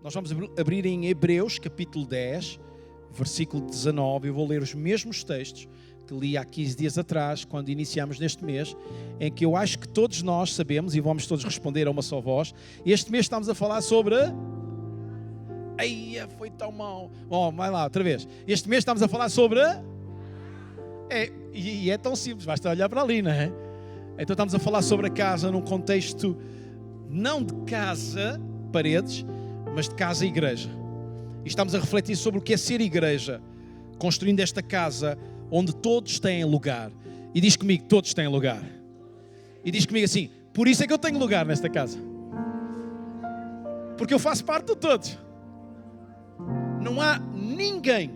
Nós vamos abrir em Hebreus, capítulo 10, versículo 19. Eu vou ler os mesmos textos que li há 15 dias atrás, quando iniciamos neste mês, em que eu acho que todos nós sabemos, e vamos todos responder a uma só voz. Este mês estamos a falar sobre... Ai, foi tão mau. Bom, vai lá, outra vez. Este mês estamos a falar sobre... E é tão simples, basta olhar para ali, não é? Então estamos a falar sobre a casa num contexto não de casa, paredes, mas de casa e igreja. E estamos a refletir sobre o que é ser igreja, construindo esta casa onde todos têm lugar. E diz comigo, todos têm lugar. E diz comigo assim, por isso é que eu tenho lugar nesta casa. Porque eu faço parte de todos. Não há ninguém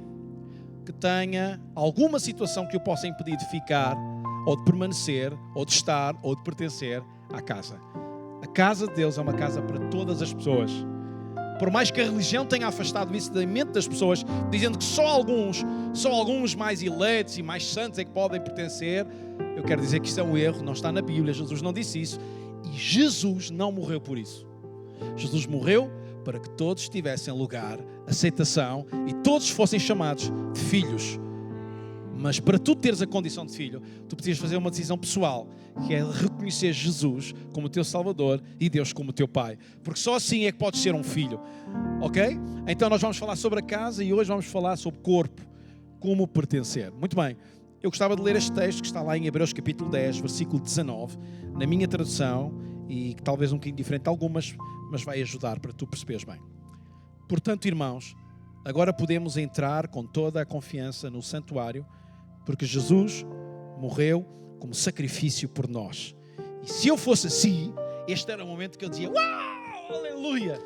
que tenha alguma situação que o possa impedir de ficar, ou de permanecer, ou de estar, ou de pertencer à casa. A casa de Deus é uma casa para todas as pessoas. Por mais que a religião tenha afastado isso da mente das pessoas, dizendo que só alguns mais eleitos e mais santos é que podem pertencer, eu quero dizer que isso é um erro, não está na Bíblia, Jesus não disse isso, e Jesus não morreu por isso. Jesus morreu para que todos tivessem lugar, aceitação, e todos fossem chamados de filhos. Mas para tu teres a condição de filho, tu precisas fazer uma decisão pessoal, que é reconhecer Jesus como teu Salvador e Deus como teu Pai. Porque só assim é que podes ser um filho. Ok? Então nós vamos falar sobre a casa e hoje vamos falar sobre corpo, como pertencer. Muito bem. Eu gostava de ler este texto que está lá em Hebreus capítulo 10, versículo 19, na minha tradução, e que talvez um bocadinho diferente de algumas, mas vai ajudar para tu perceberes bem. Portanto, irmãos, agora podemos entrar com toda a confiança no santuário, porque Jesus morreu como sacrifício por nós. E se eu fosse assim, este era o momento que eu dizia, uau, aleluia!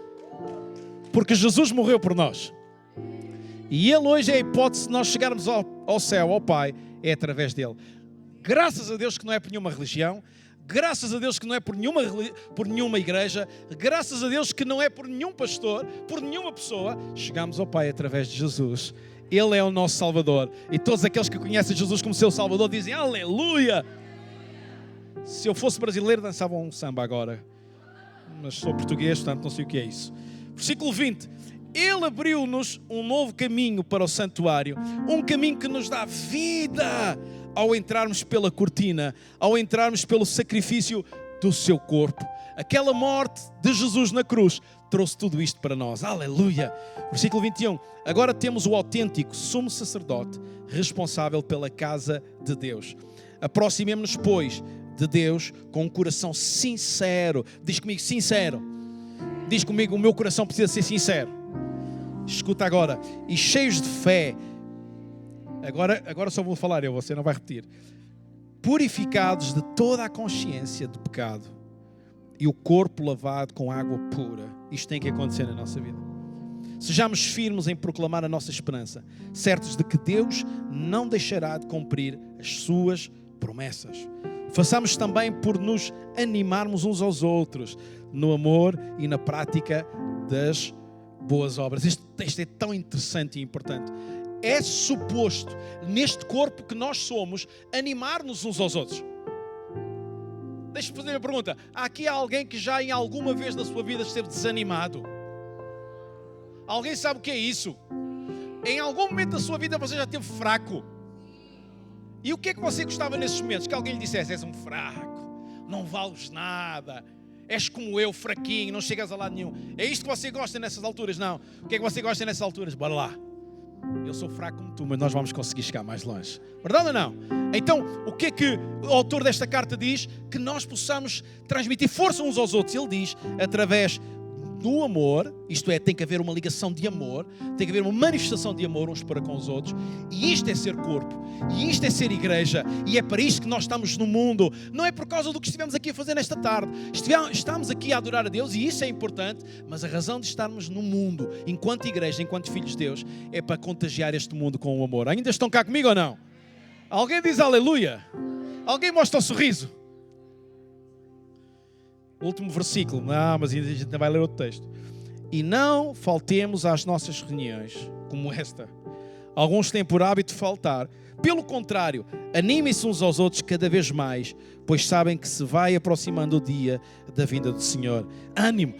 Porque Jesus morreu por nós. E Ele hoje é a hipótese de nós chegarmos ao céu, ao Pai, é através dEle. Graças a Deus que não é por nenhuma religião, graças a Deus que não é por nenhuma igreja, graças a Deus que não é por nenhum pastor, por nenhuma pessoa, chegamos ao Pai através de Jesus. Ele é o nosso Salvador. E todos aqueles que conhecem Jesus como seu Salvador dizem aleluia! Se eu fosse brasileiro, dançava um samba agora. Mas sou português, portanto não sei o que é isso. Versículo 20. Ele abriu-nos um novo caminho para o santuário. Um caminho que nos dá vida ao entrarmos pela cortina, ao entrarmos pelo sacrifício do seu corpo. Aquela morte de Jesus na cruz trouxe tudo isto para nós. Aleluia! Versículo 21. Agora temos o autêntico sumo sacerdote responsável pela casa de Deus. Aproximemo-nos, pois, de Deus com um coração sincero. Diz comigo, sincero. Diz comigo, o meu coração precisa ser sincero. Escuta agora. E cheios de fé. Agora só vou falar eu, você não vai repetir. Purificados de toda a consciência de pecado e o corpo lavado com água pura. Isto tem que acontecer na nossa vida. Sejamos firmes em proclamar a nossa esperança, certos de que Deus não deixará de cumprir as suas promessas. Façamos também por nos animarmos uns aos outros no amor e na prática das boas obras. Este texto é tão interessante e importante. É suposto, neste corpo que nós somos, animar-nos uns aos outros. Deixa-me fazer uma pergunta. Há aqui alguém que já em alguma vez da sua vida esteve desanimado? Alguém sabe o que é isso? Em algum momento da sua vida você já esteve fraco? E o que é que você gostava nesses momentos? Que alguém lhe dissesse, és um fraco, não vales nada, és como eu, fraquinho, não chegas a lado nenhum. É isto que você gosta nessas alturas? Não. O que é que você gosta nessas alturas? Bora lá. Eu sou fraco como tu, mas nós vamos conseguir chegar mais longe. Verdade ou não? Então, o que é que o autor desta carta diz? Que nós possamos transmitir força uns aos outros. Ele diz, através do amor, isto é, tem que haver uma ligação de amor, tem que haver uma manifestação de amor uns para com os outros, e isto é ser corpo, e isto é ser igreja, e é para isto que nós estamos no mundo. Não é por causa do que estivemos aqui a fazer nesta tarde. Estamos aqui a adorar a Deus, e isso é importante, mas a razão de estarmos no mundo, enquanto igreja, enquanto filhos de Deus, é para contagiar este mundo com o amor. Ainda estão cá comigo ou não? Alguém diz aleluia? Alguém mostra o sorriso? Último versículo. Não, mas a gente ainda vai ler outro texto. E não faltemos às nossas reuniões, como esta. Alguns têm por hábito faltar. Pelo contrário, animem-se uns aos outros cada vez mais, pois sabem que se vai aproximando o dia da vinda do Senhor. Ânimo.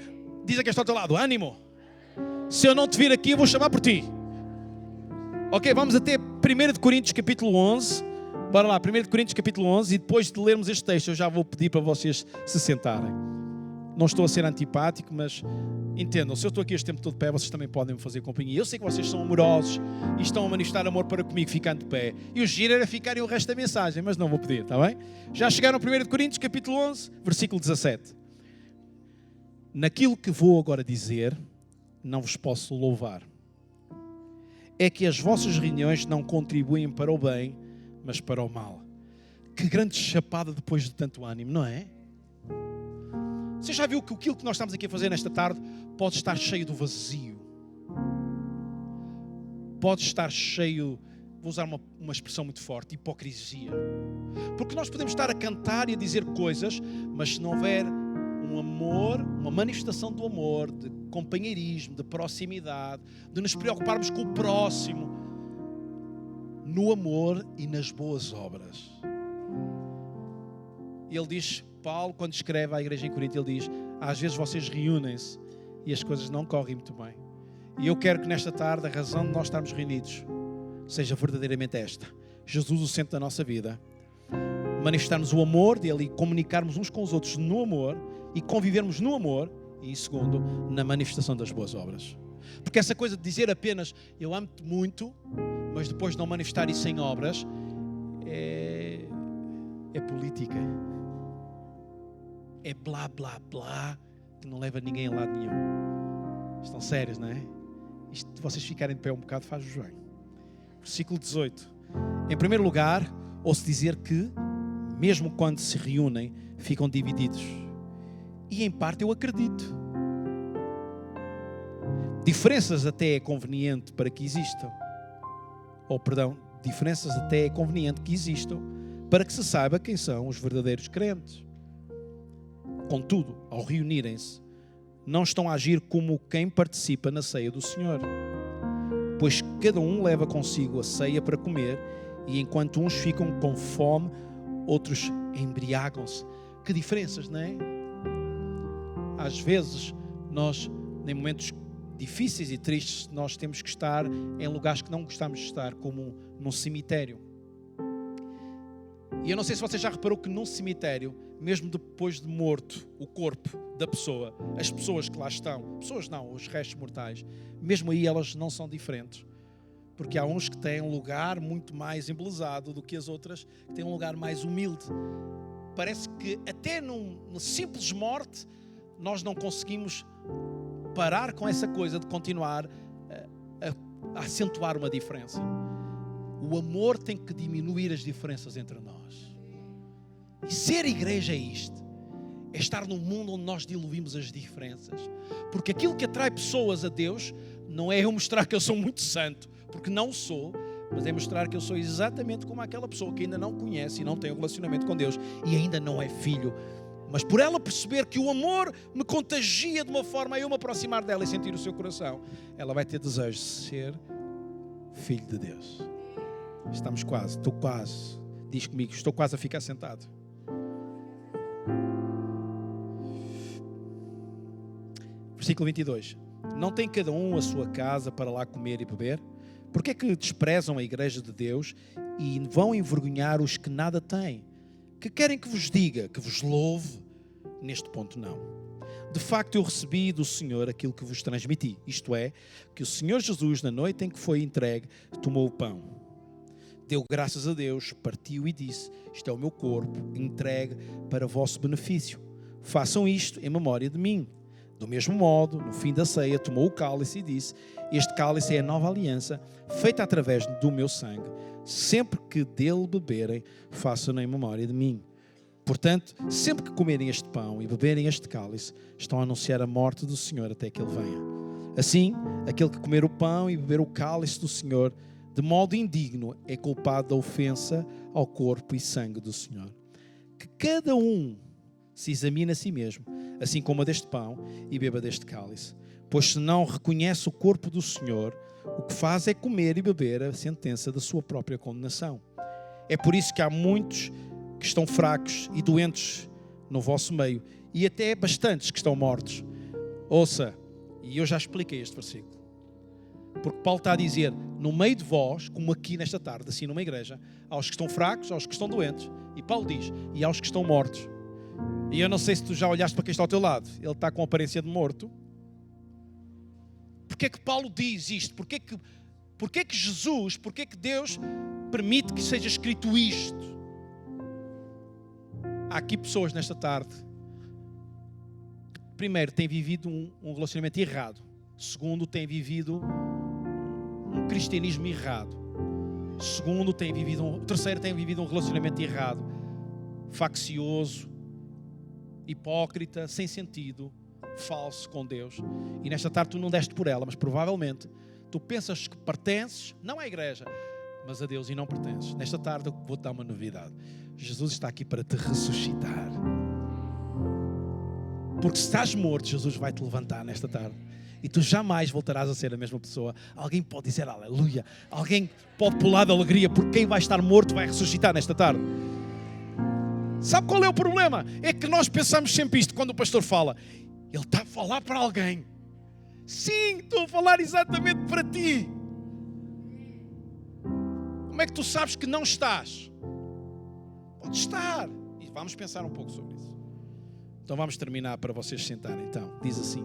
Diz aqui ao teu lado, ânimo. Se eu não te vir aqui, eu vou chamar por ti. Ok, vamos até 1 Coríntios capítulo 11. Bora lá, 1 Coríntios capítulo 11. E depois de lermos este texto, eu já vou pedir para vocês se sentarem. Não estou a ser antipático, mas entendam, se eu estou aqui este tempo todo de pé, vocês também podem me fazer companhia. Eu sei que vocês são amorosos e estão a manifestar amor para comigo, ficando de pé. E o giro era ficarem o resto da mensagem, mas não vou pedir, está bem? Já chegaram a 1 Coríntios capítulo 11, versículo 17. Naquilo que vou agora dizer, não vos posso louvar. É que as vossas reuniões não contribuem para o bem, mas para o mal. Que grande chapada depois de tanto ânimo, não é? Você já viu que aquilo que nós estamos aqui a fazer nesta tarde pode estar cheio do vazio? Pode estar cheio, vou usar uma expressão muito forte, hipocrisia. Porque nós podemos estar a cantar e a dizer coisas, mas se não houver um amor, uma manifestação do amor, de companheirismo, de proximidade, de nos preocuparmos com o próximo, no amor e nas boas obras. Ele diz, Paulo, quando escreve à igreja em Corinto, ele diz, às vezes vocês reúnem-se e as coisas não correm muito bem. E eu quero que nesta tarde a razão de nós estarmos reunidos seja verdadeiramente esta. Jesus, o centro da nossa vida. Manifestarmos o amor dele e comunicarmos uns com os outros no amor e convivermos no amor e, segundo, na manifestação das boas obras. Porque essa coisa de dizer apenas eu amo-te muito, mas depois não manifestar isso em obras, é política. É blá, blá, blá, que não leva ninguém a lado nenhum. Estão sérios, não é? Isto, vocês ficarem de pé um bocado, faz-vos bem. Versículo 18. Em primeiro lugar, ouço dizer que, mesmo quando se reúnem, ficam divididos. E em parte eu acredito. Diferenças até é conveniente para que existam. Diferenças até é conveniente que existam para que se saiba quem são os verdadeiros crentes. Contudo, ao reunirem-se, não estão a agir como quem participa na ceia do Senhor. Pois cada um leva consigo a ceia para comer, e enquanto uns ficam com fome, outros embriagam-se. Que diferenças, não é? Às vezes, nós, em momentos difíceis e tristes, nós temos que estar em lugares que não gostamos de estar, como num cemitério. E eu não sei se você já reparou que num cemitério, mesmo depois de morto o corpo da pessoa, as pessoas que lá estão, pessoas não, os restos mortais, mesmo aí elas não são diferentes. Porque há uns que têm um lugar muito mais embelezado do que as outras, que têm um lugar mais humilde. Parece que até numa simples morte, nós não conseguimos parar com essa coisa de continuar a acentuar uma diferença. O amor tem que diminuir as diferenças entre nós. E ser igreja é isto. É estar num mundo onde nós diluímos as diferenças. Porque aquilo que atrai pessoas a Deus não é eu mostrar que eu sou muito santo, porque não sou, mas é mostrar que eu sou exatamente como aquela pessoa que ainda não conhece e não tem um relacionamento com Deus e ainda não é filho. Mas por ela perceber que o amor me contagia de uma forma a eu me aproximar dela e sentir o seu coração, ela vai ter desejo de ser filho de Deus. Estamos quase, estou quase. Diz comigo, estou quase a ficar sentado. Versículo 22. Não tem cada um a sua casa para lá comer e beber? Por que é que desprezam a igreja de Deus e vão envergonhar os que nada têm? Que querem que vos diga, que vos louve? Neste ponto não. De facto eu recebi do Senhor aquilo que vos transmiti. Isto é, que o Senhor Jesus, na noite em que foi entregue, tomou o pão. Deu graças a Deus, partiu e disse, isto é o meu corpo, entregue para vosso benefício. Façam isto em memória de mim. Do mesmo modo, no fim da ceia, tomou o cálice e disse, este cálice é a nova aliança, feita através do meu sangue. Sempre que dele beberem, façam-no em memória de mim. Portanto, sempre que comerem este pão e beberem este cálice, estão a anunciar a morte do Senhor até que ele venha. Assim, aquele que comer o pão e beber o cálice do Senhor, de modo indigno, é culpado da ofensa ao corpo e sangue do Senhor. Que cada um se examine a si mesmo, assim coma deste pão e beba deste cálice. Pois se não reconhece o corpo do Senhor, o que faz é comer e beber a sentença da sua própria condenação. É por isso que há muitos que estão fracos e doentes no vosso meio, e até bastantes que estão mortos. Ouça, e eu já expliquei este versículo. Porque Paulo está a dizer, no meio de vós, como aqui nesta tarde, assim numa igreja, aos que estão fracos, aos que estão doentes. E Paulo diz, e aos que estão mortos. E eu não sei se tu já olhaste para quem está ao teu lado. Ele está com a aparência de morto. Porquê é que Paulo diz isto? Porquê é que Jesus, porquê é que Deus permite que seja escrito isto? Há aqui pessoas nesta tarde que, primeiro, têm vivido um relacionamento errado. Segundo, têm vivido um cristianismo errado. Terceiro, têm vivido um relacionamento errado, faccioso, hipócrita, sem sentido, falso com Deus. E nesta tarde tu não deste por ela, mas provavelmente tu pensas que pertences, não à igreja, mas a Deus, e não pertences. Nesta tarde eu vou-te dar uma novidade. Jesus está aqui para te ressuscitar. Porque se estás morto, Jesus vai te levantar nesta tarde. E tu jamais voltarás a ser a mesma pessoa. Alguém pode dizer aleluia. Alguém pode pular de alegria, porque quem vai estar morto vai ressuscitar nesta tarde. Sabe qual é o problema? É que nós pensamos sempre isto quando o pastor fala. Ele está a falar para alguém. Sim, estou a falar exatamente para ti. Como é que tu sabes que não estás? Pode estar. E vamos pensar um pouco sobre isso. Então vamos terminar para vocês sentarem. Então, diz assim.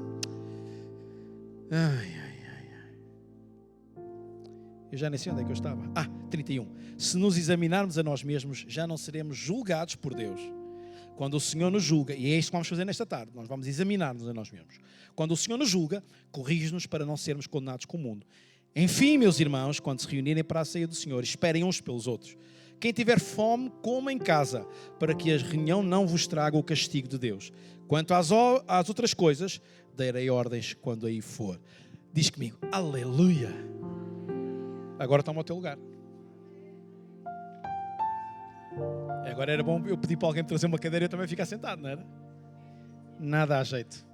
Eu já nem sei onde é que eu estava. 31. Se nos examinarmos a nós mesmos, já não seremos julgados por Deus. Quando o Senhor nos julga, e é isto que vamos fazer nesta tarde, nós vamos examinar-nos a nós mesmos. Quando o Senhor nos julga, corrige-nos para não sermos condenados com o mundo. Enfim, meus irmãos, quando se reunirem para a ceia do Senhor, esperem uns pelos outros. Quem tiver fome, coma em casa, para que a reunião não vos traga o castigo de Deus. Quanto às outras coisas, darei ordens quando aí for. Diz comigo, aleluia. Agora toma o teu lugar. Agora era bom eu pedir para alguém me trazer uma cadeira e eu também ficar sentado, não era? Nada a jeito.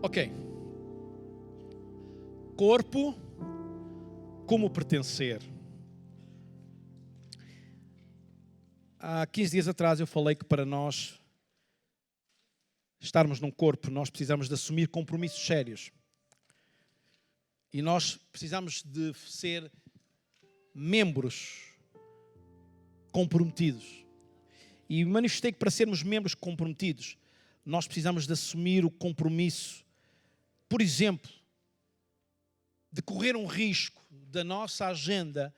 Ok. Corpo, como pertencer. Há 15 dias atrás eu falei que para nós estarmos num corpo, nós precisamos de assumir compromissos sérios. E nós precisamos de ser membros comprometidos. E manifestei que para sermos membros comprometidos, nós precisamos de assumir o compromisso, por exemplo, de correr um risco da nossa agenda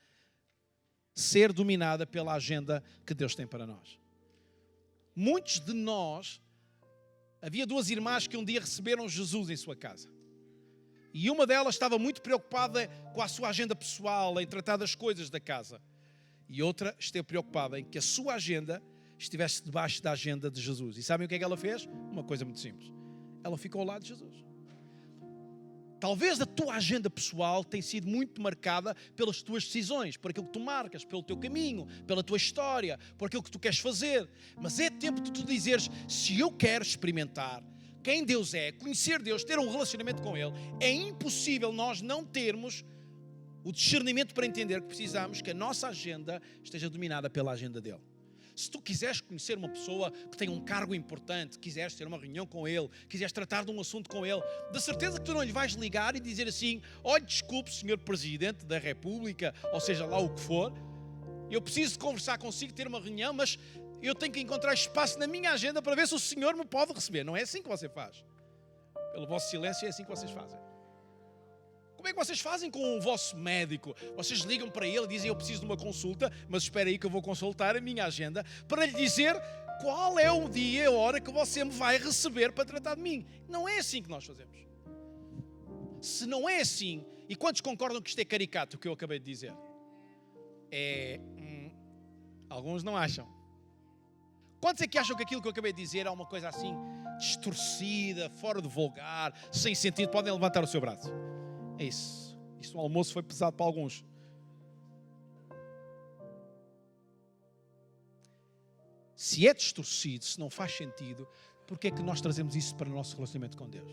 ser dominada pela agenda que Deus tem para nós. Muitos de nós, havia duas irmãs que um dia receberam Jesus em sua casa. E uma delas estava muito preocupada com a sua agenda pessoal, em tratar das coisas da casa. E outra esteve preocupada em que a sua agenda estivesse debaixo da agenda de Jesus. E sabem o que é que ela fez? Uma coisa muito simples. Ela ficou ao lado de Jesus. Talvez a tua agenda pessoal tenha sido muito marcada pelas tuas decisões, por aquilo que tu marcas, pelo teu caminho, pela tua história, por aquilo que tu queres fazer. Mas é tempo de tu dizeres, se eu quero experimentar quem Deus é, conhecer Deus, ter um relacionamento com Ele, é impossível nós não termos o discernimento para entender que precisamos que a nossa agenda esteja dominada pela agenda dele. Se tu quiseres conhecer uma pessoa que tem um cargo importante, quiseres ter uma reunião com ele, quiseres tratar de um assunto com ele, de certeza que tu não lhe vais ligar e dizer assim, olha, desculpe, senhor Presidente da República, ou seja lá o que for, eu preciso de conversar consigo, ter uma reunião, mas eu tenho que encontrar espaço na minha agenda para ver se o senhor me pode receber. Não é assim que você faz. Pelo vosso silêncio é assim que vocês fazem. Como é que vocês fazem com o vosso médico? Vocês ligam para ele e dizem, eu preciso de uma consulta, mas espera aí que eu vou consultar a minha agenda para lhe dizer qual é o dia e a hora que você me vai receber para tratar de mim. Não é assim que nós fazemos. Se não é assim, e quantos concordam que isto é caricato, o que eu acabei de dizer? Alguns não acham. Quantos é que acham que aquilo que eu acabei de dizer é uma coisa assim distorcida, fora de vulgar, sem sentido? Podem levantar o seu braço. É isso. Isto no almoço foi pesado para alguns. Se é distorcido, se não faz sentido, porque é que nós trazemos isso para o nosso relacionamento com Deus?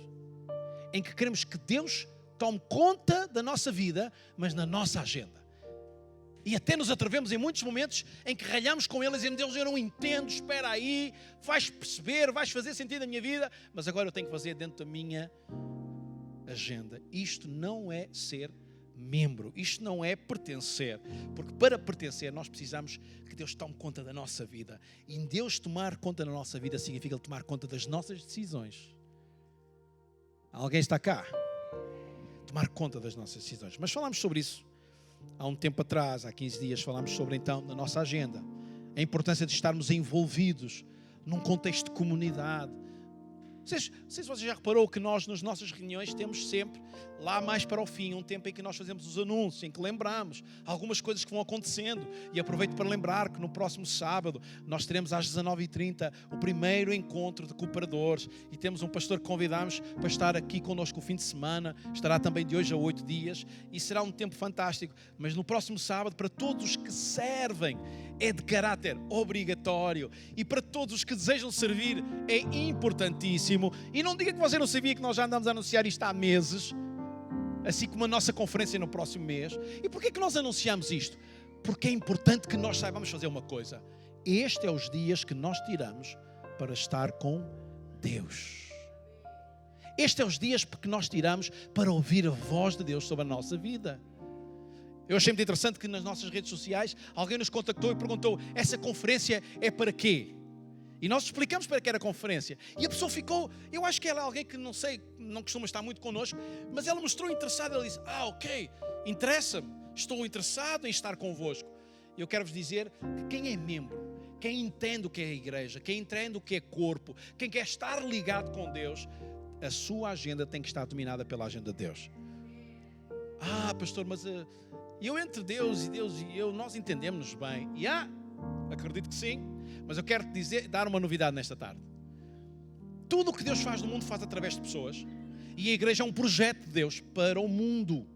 Em que queremos que Deus tome conta da nossa vida, mas na nossa agenda. E até nos atrevemos em muitos momentos em que ralhamos com Ele, dizendo, Deus, eu não entendo, espera aí, vais perceber, vais fazer sentido na minha vida, mas agora eu tenho que fazer dentro da minha agenda. Isto não é ser membro, isto não é pertencer, porque para pertencer nós precisamos que Deus tome conta da nossa vida, e Deus tomar conta da nossa vida significa Ele tomar conta das nossas decisões. Alguém está cá? Tomar conta das nossas decisões. Mas falámos sobre isso há um tempo atrás, há 15 dias, falámos sobre então na nossa agenda, a importância de estarmos envolvidos num contexto de comunidade. Não sei se você já reparou que nós, nas nossas reuniões, temos sempre, lá mais para o fim, um tempo em que nós fazemos os anúncios, em que lembramos algumas coisas que vão acontecendo. E aproveito para lembrar que no próximo sábado nós teremos às 19h30 o primeiro encontro de cooperadores. E temos um pastor que convidamos para estar aqui connosco o fim de semana. Estará também de hoje a 8 dias. E será um tempo fantástico. Mas no próximo sábado, para todos os que servem, é de caráter obrigatório. E para todos os que desejam servir, é importantíssimo. E não diga que você não sabia que nós já andamos a anunciar isto há meses, assim como a nossa conferência no próximo mês. E porquê que nós anunciamos isto? Porque é importante que nós saibamos fazer uma coisa. Este é os dias que nós tiramos para estar com Deus. Este é os dias que nós tiramos para ouvir a voz de Deus sobre a nossa vida. Eu achei muito interessante que nas nossas redes sociais alguém nos contactou e perguntou: essa conferência é para quê? E nós explicamos para que era a conferência. E a pessoa ficou, eu acho que ela é alguém que não sei, não costuma estar muito connosco, mas ela mostrou interessada. Ela disse: ok, interessa-me, estou interessado em estar convosco. E eu quero-vos dizer que quem é membro, quem entende o que é a igreja, quem entende o que é corpo, quem quer estar ligado com Deus, a sua agenda tem que estar dominada pela agenda de Deus. Pastor, mas eu entre Deus e eu, nós entendemos-nos bem. E acredito que sim. Mas eu quero te dar uma novidade nesta tarde. Tudo o que Deus faz no mundo faz através de pessoas. E a igreja é um projeto de Deus para o mundo.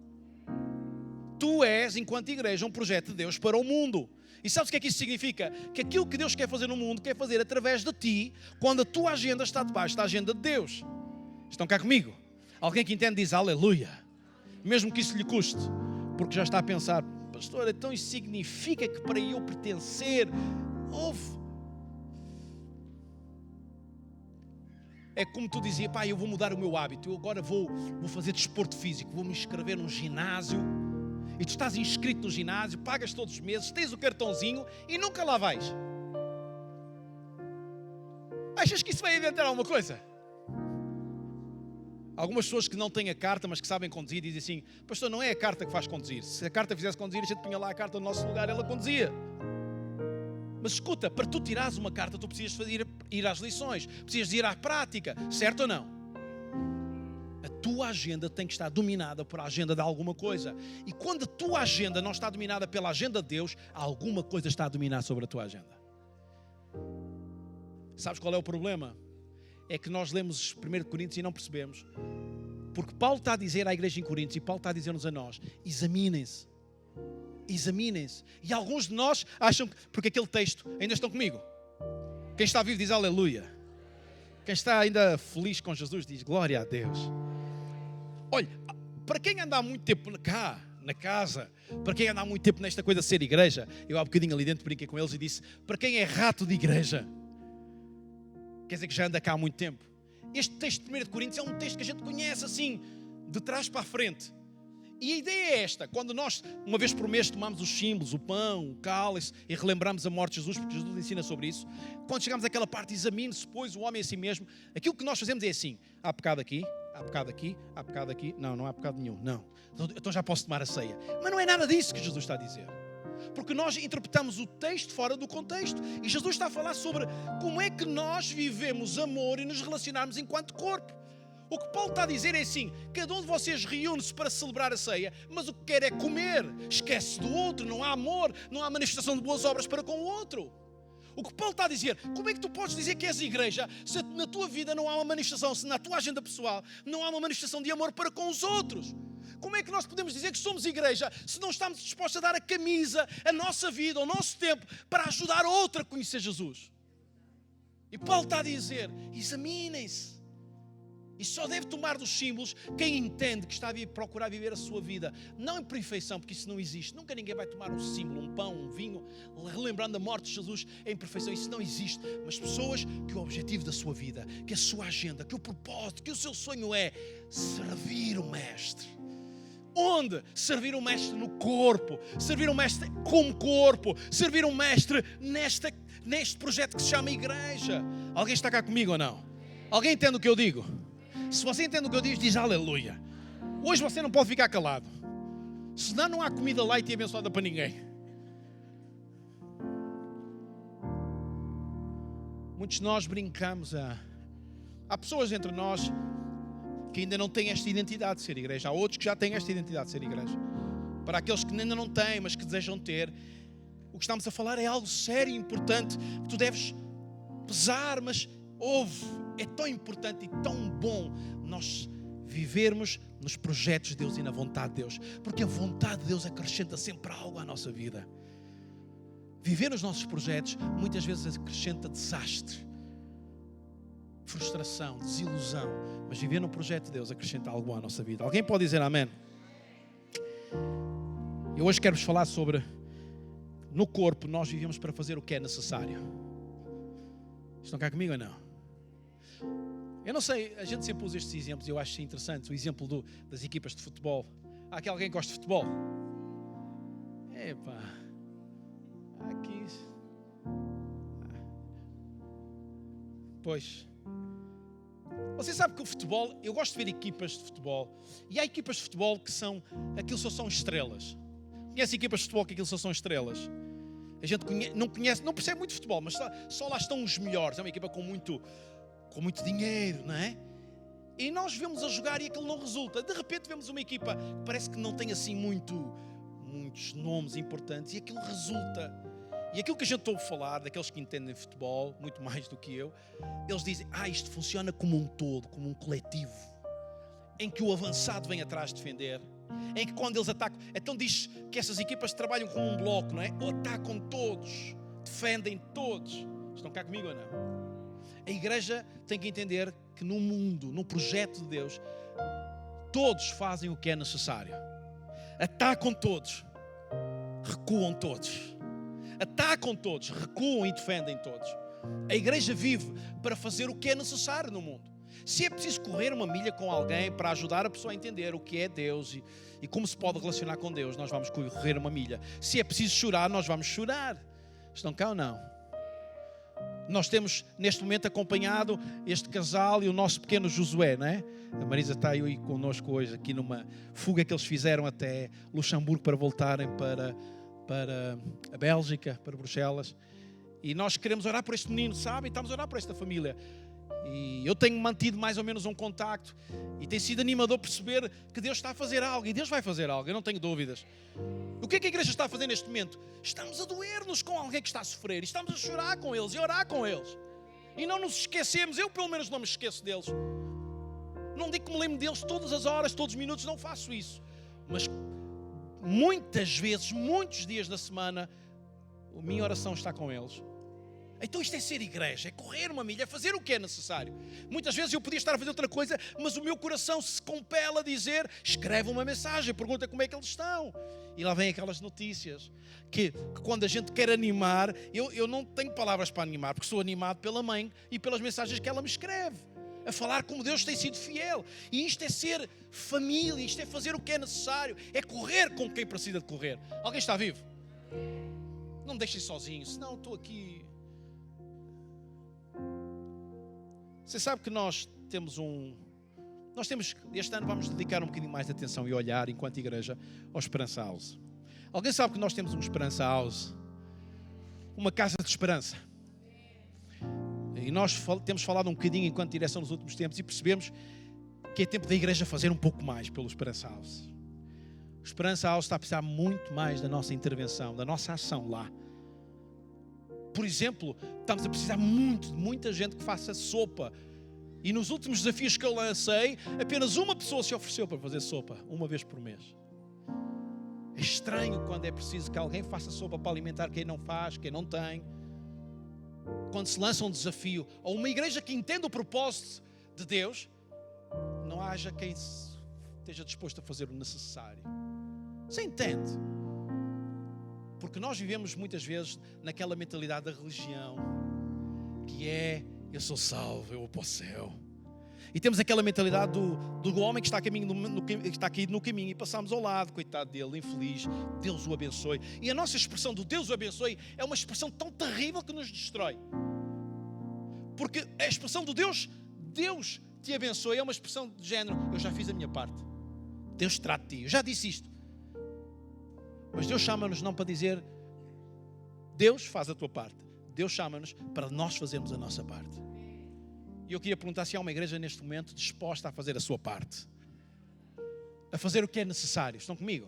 Tu és, enquanto igreja, um projeto de Deus para o mundo. E sabes o que é que isso significa? Que aquilo que Deus quer fazer no mundo, quer fazer através de ti, quando a tua agenda está debaixo da agenda de Deus. Estão cá comigo? Alguém que entende diz aleluia. Mesmo que isso lhe custe. Porque já está a pensar: pastor, então isso significa que para eu pertencer, é como tu dizias: eu vou mudar o meu hábito, eu agora vou fazer desporto físico, vou me inscrever num ginásio. E tu estás inscrito no ginásio, pagas todos os meses, tens o cartãozinho e nunca lá vais. Achas que isso vai adiantar alguma coisa? Algumas pessoas que não têm a carta, mas que sabem conduzir, dizem assim: pastor, não é a carta que faz conduzir. Se a carta fizesse conduzir, a gente punha lá a carta no nosso lugar, ela conduzia. Mas escuta, para tu tirares uma carta, tu precisas ir às lições, precisas ir à prática, certo ou não? A tua agenda tem que estar dominada por a agenda de alguma coisa. E quando a tua agenda não está dominada pela agenda de Deus, alguma coisa está a dominar sobre a tua agenda. Sabes qual é o problema? É que nós lemos 1 Coríntios e não percebemos. Porque Paulo está a dizer à igreja em Coríntios, e Paulo está a dizer-nos a nós: examinem-se. Examinem-se. E alguns de nós acham que, porque aquele texto, ainda estão comigo? Quem está vivo diz aleluia. Quem está ainda feliz com Jesus diz glória a Deus. Olha, para quem anda há muito tempo cá, na casa, para quem anda há muito tempo nesta coisa de ser igreja, eu há bocadinho ali dentro brinquei com eles e disse: para quem é rato de igreja, quer dizer que já anda cá há muito tempo. Este texto de 1 Coríntios é um texto que a gente conhece assim, de trás para a frente. E a ideia é esta: quando nós, uma vez por mês, tomamos os símbolos, o pão, o cálice, e relembramos a morte de Jesus, porque Jesus ensina sobre isso, quando chegamos àquela parte, examine-se, pois, o homem a si mesmo, aquilo que nós fazemos é assim: há pecado aqui, há pecado aqui, há pecado aqui, não há pecado nenhum, não. Então já posso tomar a ceia. Mas não é nada disso que Jesus está a dizer. Porque nós interpretamos o texto fora do contexto. E Jesus está a falar sobre como é que nós vivemos amor e nos relacionarmos enquanto corpo. O que Paulo está a dizer é assim: cada um de vocês reúne-se para celebrar a ceia, mas o que quer é comer. Esquece do outro, não há amor, não há manifestação de boas obras para com o outro. O que Paulo está a dizer: como é que tu podes dizer que és igreja se na tua vida não há uma manifestação, se na tua agenda pessoal não há uma manifestação de amor para com os outros? Como é que nós podemos dizer que somos igreja se não estamos dispostos a dar a camisa, a nossa vida, o nosso tempo para ajudar outra a conhecer Jesus? E Paulo está a dizer: examinem-se. E só deve tomar dos símbolos quem entende que está a procurar viver a sua vida, não em perfeição, porque isso não existe. Nunca ninguém vai tomar um símbolo, um pão, um vinho, relembrando a morte de Jesus em perfeição. Isso não existe. Mas pessoas que o objetivo da sua vida, que a sua agenda, que o propósito, que o seu sonho é servir o Mestre. Onde? Servir o Mestre no corpo, servir o Mestre como corpo, servir o Mestre neste projeto que se chama igreja. Alguém está cá comigo ou não? Alguém entende o que eu digo? Se você entende o que eu digo, diz aleluia. Hoje você não pode ficar calado, senão não há comida light e abençoada para ninguém. Muitos de nós brincamos. Há pessoas entre nós que ainda não têm esta identidade de ser igreja. Há outros que já têm esta identidade de ser igreja. Para aqueles que ainda não têm, mas que desejam ter, o que estamos a falar é algo sério e importante, que tu deves pesar, mas é tão importante e tão bom nós vivermos nos projetos de Deus e na vontade de Deus, porque a vontade de Deus acrescenta sempre algo à nossa vida. Viver nos nossos projetos muitas vezes acrescenta desastre, frustração, desilusão, mas viver no projeto de Deus acrescenta algo à nossa vida. Alguém pode dizer amém? Eu hoje quero-vos falar sobre, no corpo nós vivemos para fazer o que é necessário. Estão cá comigo ou não? Eu não sei, a gente sempre usa estes exemplos e eu acho interessante. O exemplo das equipas de futebol. Há aqui alguém que gosta de futebol? Epá, aqui... Pois... Você sabe que o futebol, eu gosto de ver equipas de futebol, e há equipas de futebol que são, aquilo só são estrelas. Conhece equipas de futebol que aquilo só são estrelas? A gente não percebe muito de futebol, mas só lá estão os melhores. É uma equipa com muito dinheiro, não é? E nós vemos a jogar e aquilo não resulta. De repente vemos uma equipa que parece que não tem assim muitos nomes importantes e aquilo resulta. E aquilo que a gente ouve falar, daqueles que entendem futebol, muito mais do que eu, eles dizem, isto funciona como um todo, como um coletivo, em que o avançado vem atrás defender, em que quando eles atacam, então diz que essas equipas trabalham como um bloco, não é? Atacam todos, defendem todos. Estão cá comigo ou não? A igreja tem que entender que no mundo, no projeto de Deus, todos fazem o que é necessário. Atacam todos, recuam todos. Atacam todos, recuam e defendem todos. A igreja vive para fazer o que é necessário no mundo. Se é preciso correr uma milha com alguém para ajudar a pessoa a entender o que é Deus e como se pode relacionar com Deus, nós vamos correr uma milha. Se é preciso chorar, nós vamos chorar. Estão cá ou não? Nós temos neste momento acompanhado este casal e o nosso pequeno Josué, não é? A Marisa está aí connosco hoje, aqui numa fuga que eles fizeram até Luxemburgo para voltarem para a Bélgica, para Bruxelas. E nós queremos orar por este menino, sabe? E estamos a orar por esta família. E eu tenho mantido mais ou menos um contacto e tem sido animador perceber que Deus está a fazer algo e Deus vai fazer algo, eu não tenho dúvidas. O que é que a igreja está a fazer neste momento? Estamos a doer-nos com alguém que está a sofrer, estamos a chorar com eles e orar com eles. E não nos esquecemos, eu pelo menos não me esqueço deles. Não digo que me lembro deles todas as horas, todos os minutos, não faço isso. Mas muitas vezes, muitos dias da semana, a minha oração está com eles. Então isto é ser igreja, é correr uma milha, é fazer o que é necessário. Muitas vezes eu podia estar a fazer outra coisa, mas o meu coração se compela a dizer, escreve uma mensagem, pergunta como é que eles estão. E lá vem aquelas notícias, que quando a gente quer animar, eu não tenho palavras para animar, porque sou animado pela mãe e pelas mensagens que ela me escreve. A falar como Deus tem sido fiel. E isto é ser família, isto é fazer o que é necessário, é correr com quem precisa de correr. Alguém está vivo? Não me deixem sozinho, senão estou aqui. Você sabe que nós temos este ano vamos dedicar um bocadinho mais de atenção e olhar, enquanto igreja, ao Esperança House. Alguém sabe que nós temos um Esperança House? Uma casa de esperança. E nós temos falado um bocadinho enquanto direção nos últimos tempos e percebemos que é tempo da igreja fazer um pouco mais pelo Esperança House. O Esperança House está a precisar muito mais da nossa intervenção, da nossa ação lá. Por exemplo, estamos a precisar muito de muita gente que faça sopa. E nos últimos desafios que eu lancei, apenas uma pessoa se ofereceu para fazer sopa, uma vez por mês. É estranho quando é preciso que alguém faça sopa para alimentar quem não faz, quem não tem. Quando se lança um desafio, ou uma igreja que entenda o propósito de Deus, não haja quem esteja disposto a fazer o necessário. Você entende? Porque nós vivemos muitas vezes naquela mentalidade da religião, que é, eu sou salvo, eu vou para o céu. E temos aquela mentalidade do homem que está, que está caído no caminho e passamos ao lado, coitado dele, infeliz, Deus o abençoe. E a nossa expressão do Deus o abençoe é uma expressão tão terrível que nos destrói. Porque a expressão do Deus te abençoe é uma expressão de género, eu já fiz a minha parte. Deus trata de ti, eu já disse isto. Mas Deus chama-nos não para dizer, Deus faz a tua parte. Deus chama-nos para nós fazermos a nossa parte. E eu queria perguntar se há uma igreja neste momento disposta a fazer a sua parte. A fazer o que é necessário. Estão comigo?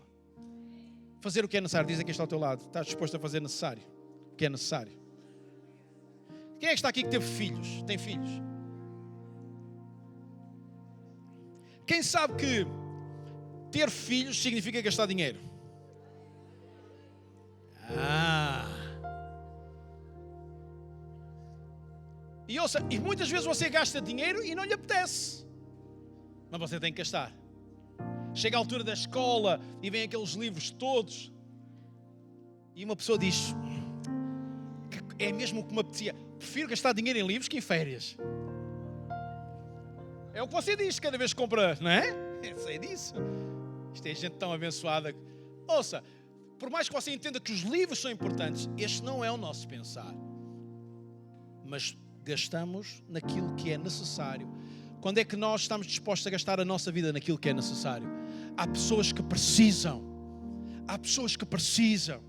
Fazer o que é necessário. Dizem quem está ao teu lado. Estás disposto a fazer necessário? O que é necessário? Quem é que está aqui que teve filhos? Tem filhos? Quem sabe que ter filhos significa gastar dinheiro? E muitas vezes você gasta dinheiro e não lhe apetece. Mas você tem que gastar. Chega a altura da escola e vem aqueles livros todos. E uma pessoa diz, é mesmo o que me apetecia. Prefiro gastar dinheiro em livros que em férias. É o que você diz cada vez que compra, não é? Eu sei disso. Isto é gente tão abençoada. Ouça, por mais que você entenda que os livros são importantes, este não é o nosso pensar. Mas gastamos naquilo que é necessário. Quando é que nós estamos dispostos a gastar a nossa vida naquilo que é necessário? Há pessoas que precisam. Há pessoas que precisam.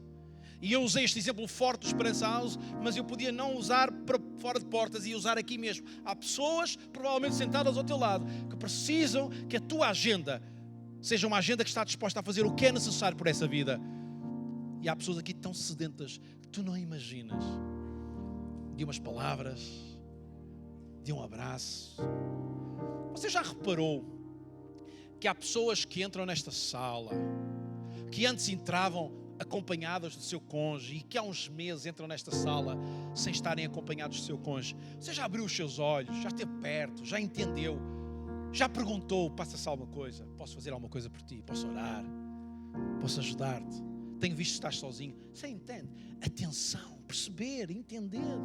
E eu usei este exemplo forte do Esperança House, mas eu podia não usar para fora de portas e usar aqui mesmo. Há pessoas, provavelmente sentadas ao teu lado, que precisam que a tua agenda seja uma agenda que está disposta a fazer o que é necessário por essa vida. E há pessoas aqui tão sedentas que tu não imaginas. De umas palavras, de um abraço. Você já reparou que há pessoas que entram nesta sala, que antes entravam acompanhadas do seu cônjuge e que há uns meses entram nesta sala sem estarem acompanhados do seu cônjuge? Você já abriu os seus olhos, já esteve perto, já entendeu, já perguntou, passa-se alguma coisa? Posso fazer alguma coisa por ti? Posso orar? Posso ajudar-te? Tenho visto que estás sozinho. Você entende? Atenção, perceber, entender.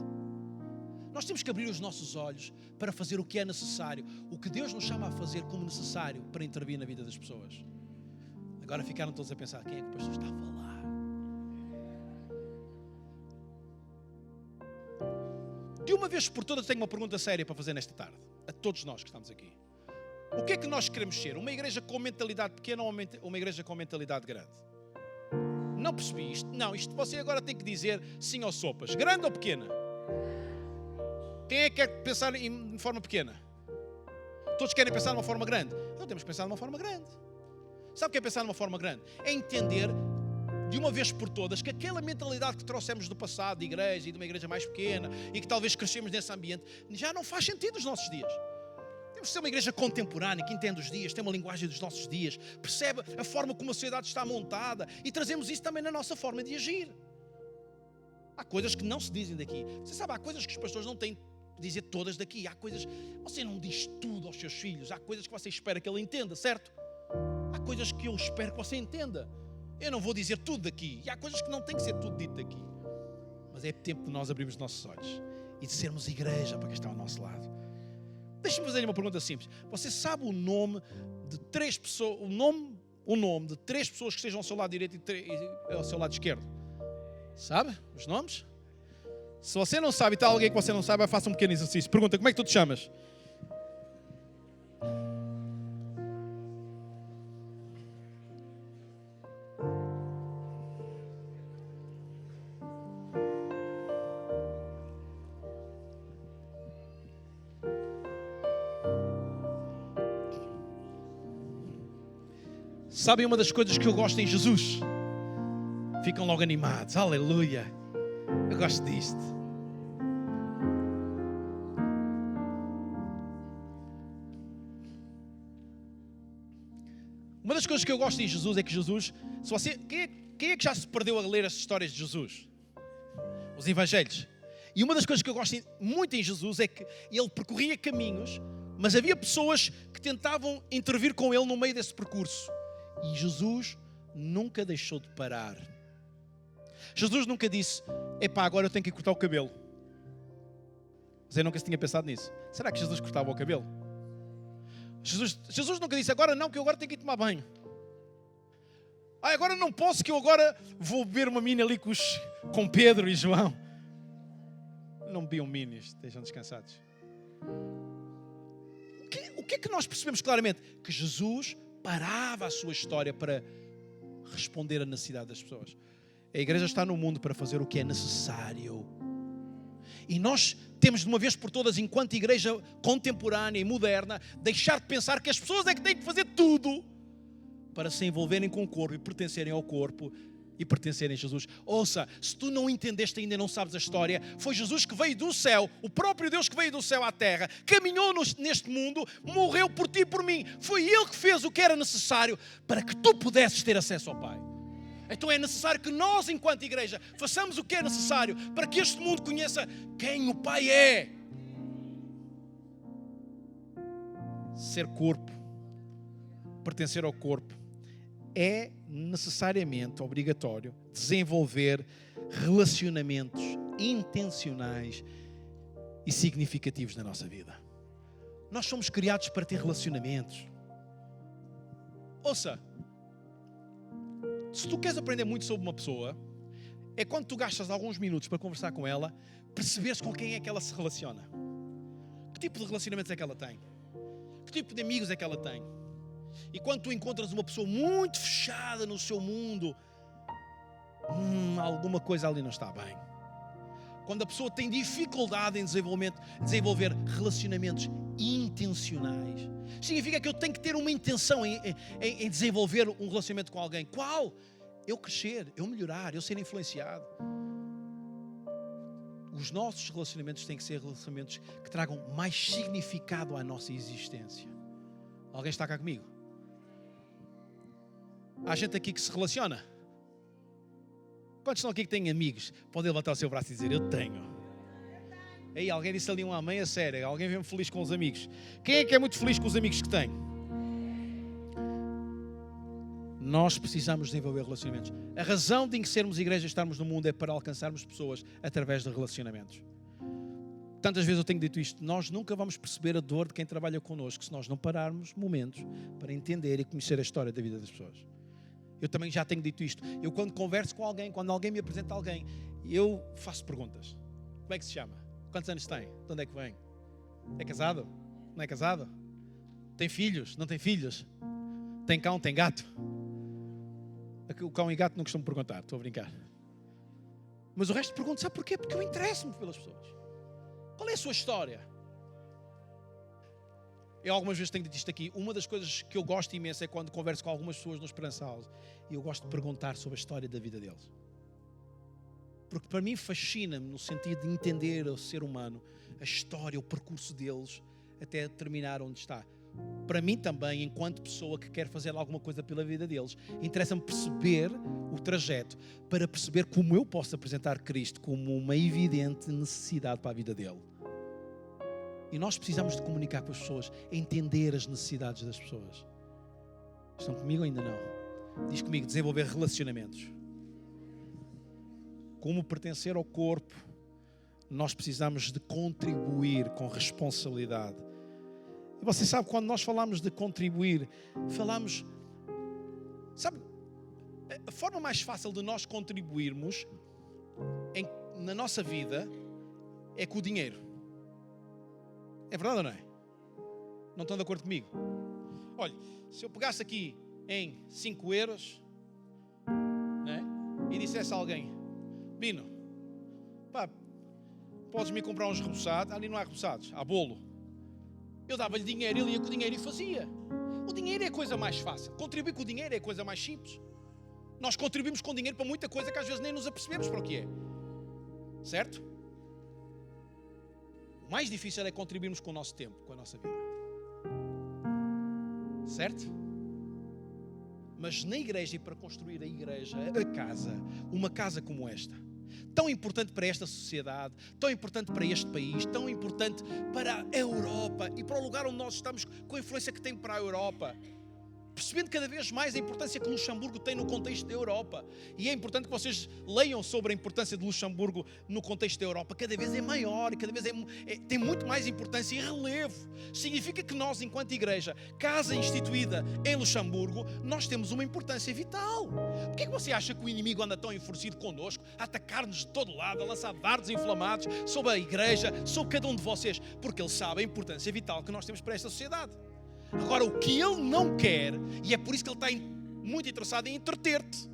Nós temos que abrir os nossos olhos para fazer o que é necessário, o que Deus nos chama a fazer como necessário para intervir na vida das pessoas. Agora ficaram todos a pensar, quem é que o pastor está a falar? De uma vez por todas tenho uma pergunta séria para fazer nesta tarde, a todos nós que estamos aqui. O que é que nós queremos ser? Uma igreja com mentalidade pequena ou uma igreja com mentalidade grande? Não percebi isto. Não, isto você agora tem que dizer sim ou sopas. Grande ou pequena? Quem é que quer pensar em forma pequena? Todos querem pensar de uma forma grande. Não temos que pensar de uma forma grande. Sabe o que é pensar de uma forma grande? É entender de uma vez por todas que aquela mentalidade que trouxemos do passado, de igreja e de uma igreja mais pequena e que talvez crescemos nesse ambiente, já não faz sentido nos nossos dias. Temos que ser uma igreja contemporânea, que entende os dias, tem uma linguagem dos nossos dias, percebe a forma como a sociedade está montada e trazemos isso também na nossa forma de agir. Há coisas que não se dizem daqui. Você sabe, há coisas que os pastores não têm de dizer todas daqui. Há coisas, você não diz tudo aos seus filhos. Há coisas que você espera que ele entenda, certo? Há coisas que eu espero que você entenda. Eu não vou dizer tudo daqui. E há coisas que não tem que ser tudo dito daqui. Mas é tempo de nós abrirmos os nossos olhos e de sermos igreja para quem está ao nosso lado. Deixa-me fazer-lhe uma pergunta simples. Você sabe o nome de 3 pessoas, o nome de 3 pessoas que estejam ao seu lado direito e ao seu lado esquerdo? Sabe os nomes? Se você não sabe e está alguém que você não sabe, faça um pequeno exercício. Pergunta, como é que tu te chamas? Sabem uma das coisas que eu gosto em Jesus? Ficam logo animados. Aleluia. Eu gosto disto. Uma das coisas que eu gosto em Jesus é que Jesus, se você, quem é que já se perdeu a ler as histórias de Jesus? Os evangelhos. E uma das coisas que eu gosto muito em Jesus é que ele percorria caminhos, mas havia pessoas que tentavam intervir com ele no meio desse percurso. E Jesus nunca deixou de parar. Jesus nunca disse, epá, agora eu tenho que cortar o cabelo. Você nunca se tinha pensado nisso? Será que Jesus cortava o cabelo? Jesus nunca disse, agora não, que eu agora tenho que ir tomar banho. Agora não posso, que eu agora vou beber uma mini ali com Pedro e João. Não bebiam minis, estejam descansados. O que é que nós percebemos claramente? Que Jesus parava a sua história para responder à necessidade das pessoas. A igreja está no mundo para fazer o que é necessário. E nós temos de uma vez por todas, enquanto igreja contemporânea e moderna, deixar de pensar que as pessoas é que têm que fazer tudo para se envolverem com o corpo e pertencerem ao corpo e pertencerem a Jesus. Ouça, se tu não entendeste ainda, não sabes a história, foi Jesus que veio do céu, o próprio Deus que veio do céu à terra, caminhou neste mundo, morreu por ti e por mim. Foi Ele que fez o que era necessário para que tu pudesses ter acesso ao Pai. Então é necessário que nós, enquanto igreja, façamos o que é necessário para que este mundo conheça quem o Pai é. Ser corpo, pertencer ao corpo, é necessariamente obrigatório desenvolver relacionamentos intencionais e significativos na nossa vida. Nós somos criados para ter relacionamentos. Ouça, se tu queres aprender muito sobre uma pessoa, é quando tu gastas alguns minutos para conversar com ela, perceberes com quem é que ela se relaciona. Que tipo de relacionamentos é que ela tem? Que tipo de amigos é que ela tem? E quando tu encontras uma pessoa muito fechada no seu mundo, alguma coisa ali não está bem. Quando a pessoa tem dificuldade em desenvolver relacionamentos intencionais, significa que eu tenho que ter uma intenção em desenvolver um relacionamento com alguém. Qual? Eu crescer, eu melhorar, eu ser influenciado. Os nossos relacionamentos têm que ser relacionamentos que tragam mais significado à nossa existência. Alguém está cá comigo? Há gente aqui que se relaciona? Quantos estão aqui que têm amigos? Podem levantar o seu braço e dizer, eu tenho. Aí alguém disse ali um amém a sério. Alguém vem feliz com os amigos. Quem é que é muito feliz com os amigos que tem? Nós precisamos desenvolver relacionamentos. A razão de sermos igreja e estarmos no mundo é para alcançarmos pessoas através de relacionamentos. Tantas vezes eu tenho dito isto, nós nunca vamos perceber a dor de quem trabalha connosco se nós não pararmos momentos para entender e conhecer a história da vida das pessoas. Eu também já tenho dito isto. Eu quando converso com alguém, quando alguém me apresenta alguém, eu faço perguntas. Como é que se chama? Quantos anos tem? De onde é que vem? É casado? Não é casado? Tem filhos? Não tem filhos? Tem cão? Tem gato? O cão e gato não costumo perguntar, estou a brincar. Mas o resto pergunto, sabe porquê? Porque eu interesso-me pelas pessoas. Qual é a sua história? Eu algumas vezes tenho dito isto aqui. Uma das coisas que eu gosto imenso é quando converso com algumas pessoas no Esperança House e eu gosto de perguntar sobre a história da vida deles. Porque para mim fascina-me no sentido de entender o ser humano, a história, o percurso deles até terminar onde está. Para mim também, enquanto pessoa que quer fazer alguma coisa pela vida deles, interessa-me perceber o trajeto para perceber como eu posso apresentar Cristo como uma evidente necessidade para a vida dele. E nós precisamos de comunicar com as pessoas, entender as necessidades das pessoas. Estão comigo ou ainda não? Diz comigo, desenvolver relacionamentos. Como pertencer ao corpo, nós precisamos de contribuir com responsabilidade. E você sabe, quando nós falamos de contribuir, falamos... Sabe, a forma mais fácil de nós contribuirmos na nossa vida é com o dinheiro. É verdade ou não é? Não estão de acordo comigo? Olha, se eu pegasse aqui em 5 euros, né, e dissesse a alguém, Bino, pá, podes-me comprar uns reboçados? Ali não há reboçados, há bolo. Eu dava-lhe dinheiro, ele ia com o dinheiro e fazia. O dinheiro é a coisa mais fácil. Contribuir com o dinheiro é a coisa mais simples. Nós contribuímos com dinheiro para muita coisa que às vezes nem nos apercebemos para o que é. Certo? O mais difícil é contribuirmos com o nosso tempo, com a nossa vida. Certo? Mas na igreja e para construir a igreja, a casa, uma casa como esta, tão importante para esta sociedade, tão importante para este país, tão importante para a Europa e para o lugar onde nós estamos, com a influência que tem para a Europa. percebendo cada vez mais a importância que Luxemburgo tem no contexto da Europa. E é importante que vocês leiam sobre a importância de Luxemburgo no contexto da Europa. Cada vez é maior e cada vez tem muito mais importância e relevo. Significa que nós, enquanto igreja, casa instituída em Luxemburgo, nós temos uma importância vital. Porquê é que você acha que o inimigo anda tão enfurecido connosco, a atacar-nos de todo lado, a lançar dardos inflamados sobre a igreja, sobre cada um de vocês? Porque ele sabe a importância vital que nós temos para esta sociedade. Agora, o que ele não quer, e é por isso que ele está muito interessado em entreter-te,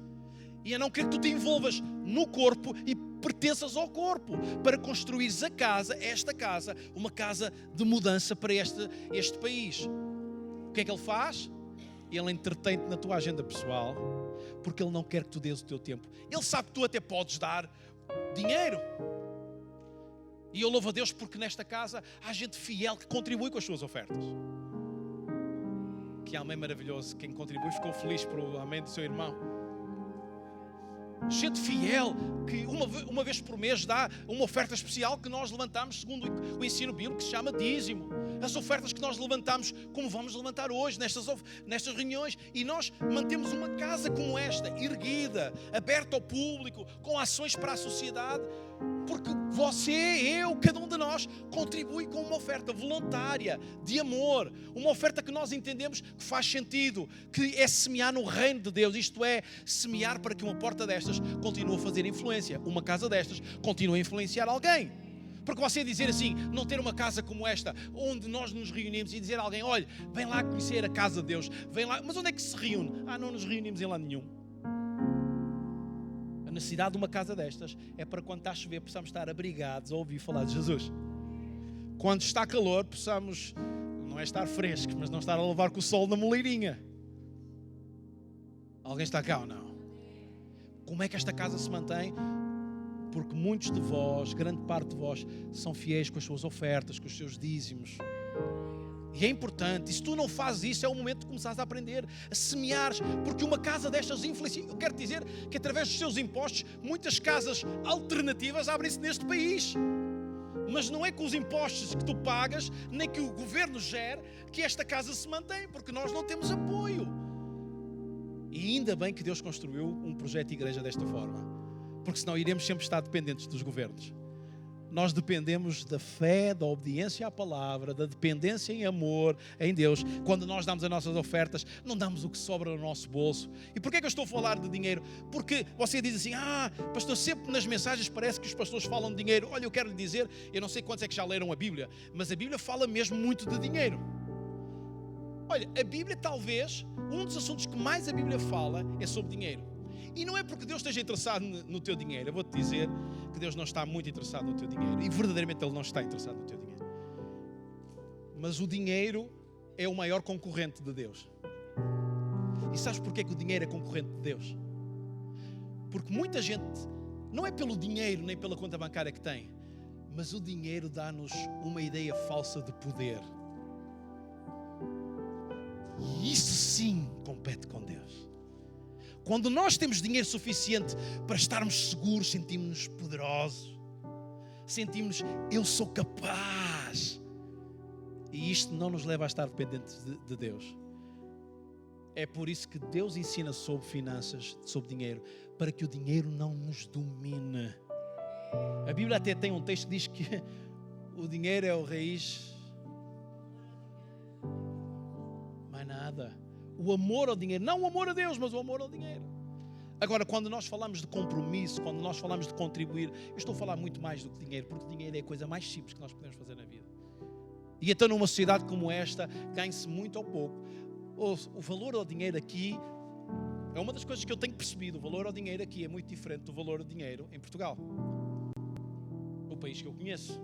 e a não querer que tu te envolvas no corpo e pertenças ao corpo, para construires a casa, esta casa, uma casa de mudança para este país. O que é que ele faz? Ele entretém-te na tua agenda pessoal, porque ele não quer que tu dês o teu tempo. Ele sabe que tu até podes dar dinheiro. E eu louvo a Deus porque nesta casa há gente fiel que contribui com as suas ofertas. Que amém maravilhoso. Quem contribui ficou feliz pelo amém do seu irmão. Gente fiel que uma vez por mês dá uma oferta especial que nós levantamos segundo o ensino bíblico, que se chama dízimo. As ofertas que nós levantamos, como vamos levantar hoje nestas reuniões, e nós mantemos uma casa como esta, erguida, aberta ao público, com ações para a sociedade, porque você, eu, cada um de nós contribui com uma oferta voluntária, de amor, uma oferta que nós entendemos que faz sentido, que é semear no reino de Deus, isto é, semear para que uma porta destas continue a fazer influência, uma casa destas continue a influenciar alguém. Porque você dizer assim, não ter uma casa como esta, onde nós nos reunimos, e dizer a alguém, olha, vem lá conhecer a casa de Deus, vem lá, mas onde é que se reúne? Não nos reunimos em lado nenhum. A necessidade de uma casa destas é para quando está a chover possamos estar abrigados a ouvir falar de Jesus. Quando está calor possamos, não é estar frescos, mas não estar a levar com o sol na moleirinha. Alguém está cá ou não? Como é que esta casa se mantém? Porque muitos de vós, grande parte de vós, são fiéis com as suas ofertas, com os seus dízimos. E é importante, e se tu não fazes isso, é o momento de começares a aprender, a semeares, porque uma casa destas influencia. Eu quero dizer que através dos seus impostos, muitas casas alternativas abrem-se neste país. Mas não é com os impostos que tu pagas, nem que o governo gere, que esta casa se mantém, porque nós não temos apoio. E ainda bem que Deus construiu um projeto de igreja desta forma, porque senão iremos sempre estar dependentes dos governos. Nós dependemos da fé, da obediência à palavra, da dependência em amor em Deus. Quando nós damos as nossas ofertas, não damos o que sobra no nosso bolso. E porquê é que eu estou a falar de dinheiro? Porque você diz assim, pastor, sempre nas mensagens parece que os pastores falam de dinheiro. Olha, eu quero lhe dizer, eu não sei quantos é que já leram a Bíblia, mas a Bíblia fala mesmo muito de dinheiro. Olha, a Bíblia talvez, um dos assuntos que mais a Bíblia fala é sobre dinheiro. E não é porque Deus esteja interessado no teu dinheiro. Eu vou-te dizer que Deus não está muito interessado no teu dinheiro. E verdadeiramente Ele não está interessado no teu dinheiro. Mas o dinheiro é o maior concorrente de Deus. E sabes porquê que o dinheiro é concorrente de Deus? Porque muita gente, não é pelo dinheiro nem pela conta bancária que tem, mas o dinheiro dá-nos uma ideia falsa de poder. E isso sim compete com Deus. Quando nós temos dinheiro suficiente para estarmos seguros, sentimos-nos poderosos. Sentimos, eu sou capaz. E isto não nos leva a estar dependentes de Deus. É por isso que Deus ensina sobre finanças, sobre dinheiro, para que o dinheiro não nos domine. A Bíblia até tem um texto que diz que o dinheiro é o raiz. Mais nada. O amor ao dinheiro, não o amor a Deus, mas o amor ao dinheiro. Agora, quando nós falamos de compromisso, quando nós falamos de contribuir, eu estou a falar muito mais do que dinheiro, porque dinheiro é a coisa mais simples que nós podemos fazer na vida. E então numa sociedade como esta, ganha-se muito ou pouco. O valor ao dinheiro aqui é uma das coisas que eu tenho percebido. O valor ao dinheiro aqui é muito diferente do valor ao dinheiro em Portugal, o país que eu conheço.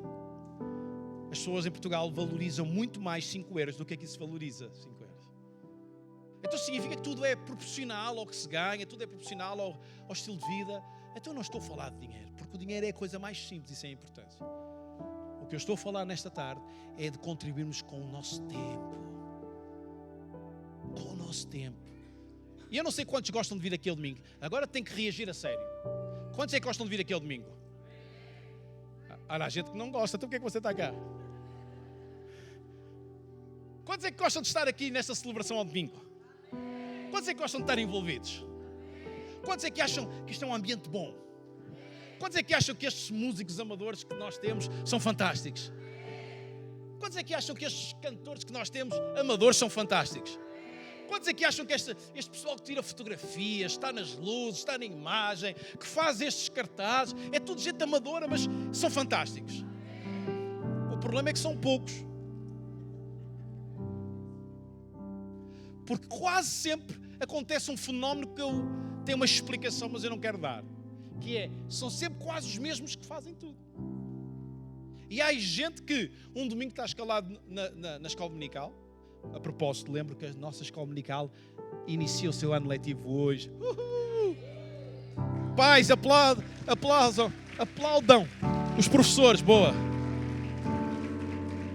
As pessoas em Portugal valorizam muito mais 5 euros do que aqui se valoriza 5 euros. Então significa que tudo é proporcional ao que se ganha, tudo é proporcional ao estilo de vida. Então eu não estou a falar de dinheiro, porque o dinheiro é a coisa mais simples e sem importância. O que eu estou a falar nesta tarde é de contribuirmos com o nosso tempo. Com o nosso tempo. E eu não sei quantos gostam de vir aqui ao domingo. Agora tem que reagir a sério. Quantos é que gostam de vir aqui ao domingo? Há gente que não gosta, então por que é que você está cá? Quantos é que gostam de estar aqui nesta celebração ao domingo? Quantos é que gostam de estar envolvidos? Quantos é que acham que isto é um ambiente bom? Quantos é que acham que estes músicos amadores que nós temos são fantásticos? Quantos é que acham que estes cantores que nós temos amadores são fantásticos? Quantos é que acham que este pessoal que tira fotografias, está nas luzes, está na imagem, que faz estes cartazes, é tudo gente amadora, mas são fantásticos? O problema é que são poucos. Porque quase sempre acontece um fenómeno que tem uma explicação, mas eu não quero dar. Que é, são sempre quase os mesmos que fazem tudo. E há gente que um domingo está escalado na escola dominical. A propósito, lembro que a nossa escola dominical inicia o seu ano letivo hoje. Pais, aplaudam os professores, boa.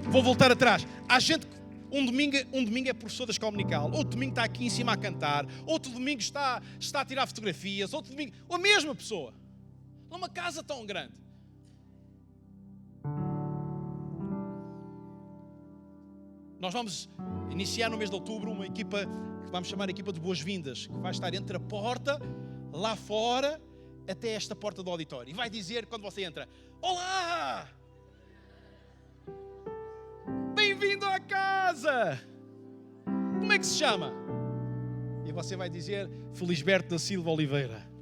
Vou voltar atrás. Há gente que um domingo é professor da escola dominical, outro domingo está aqui em cima a cantar, outro domingo está a tirar fotografias, outro domingo... A mesma pessoa. Numa casa tão grande. Nós vamos iniciar no mês de outubro uma equipa que vamos chamar a equipa de boas-vindas, que vai estar entre a porta, lá fora, até esta porta do auditório. E vai dizer, quando você entra, olá! Bem-vindo à casa! Como é que se chama? E você vai dizer, Felisberto da Silva Oliveira.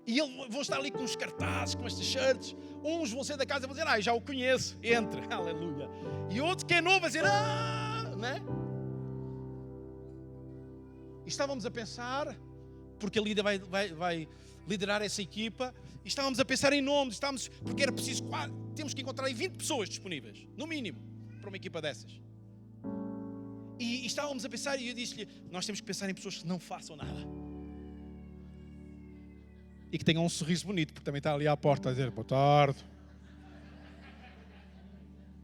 E eles vão estar ali com os cartazes, com as t-shirts. Uns vão sair da casa e vão dizer, já o conheço, entra, aleluia. E outro que é novo vai dizer, né? E estávamos a pensar, porque a líder vai liderar essa equipa, e estávamos a pensar em nomes, porque era preciso, temos que encontrar aí 20 pessoas disponíveis, no mínimo, para uma equipa dessas. E estávamos a pensar, e eu disse-lhe, nós temos que pensar em pessoas que não façam nada. E que tenham um sorriso bonito, porque também está ali à porta a dizer, boa tarde.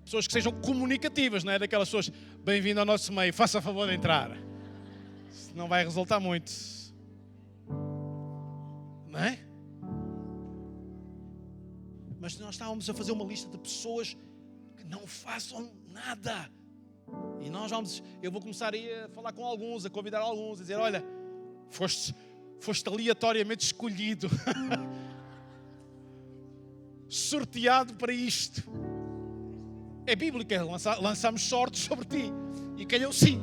Pessoas que sejam comunicativas, não é? Daquelas pessoas, bem-vindo ao nosso meio, faça favor de entrar. Não vai resultar muito. Não é? Mas nós estávamos a fazer uma lista de pessoas que não façam nada. E eu vou começar aí a falar com alguns, a convidar alguns, a dizer, olha, foste aleatoriamente escolhido, sorteado para isto. É bíblico, lançamos sortes sobre ti e calhou sim.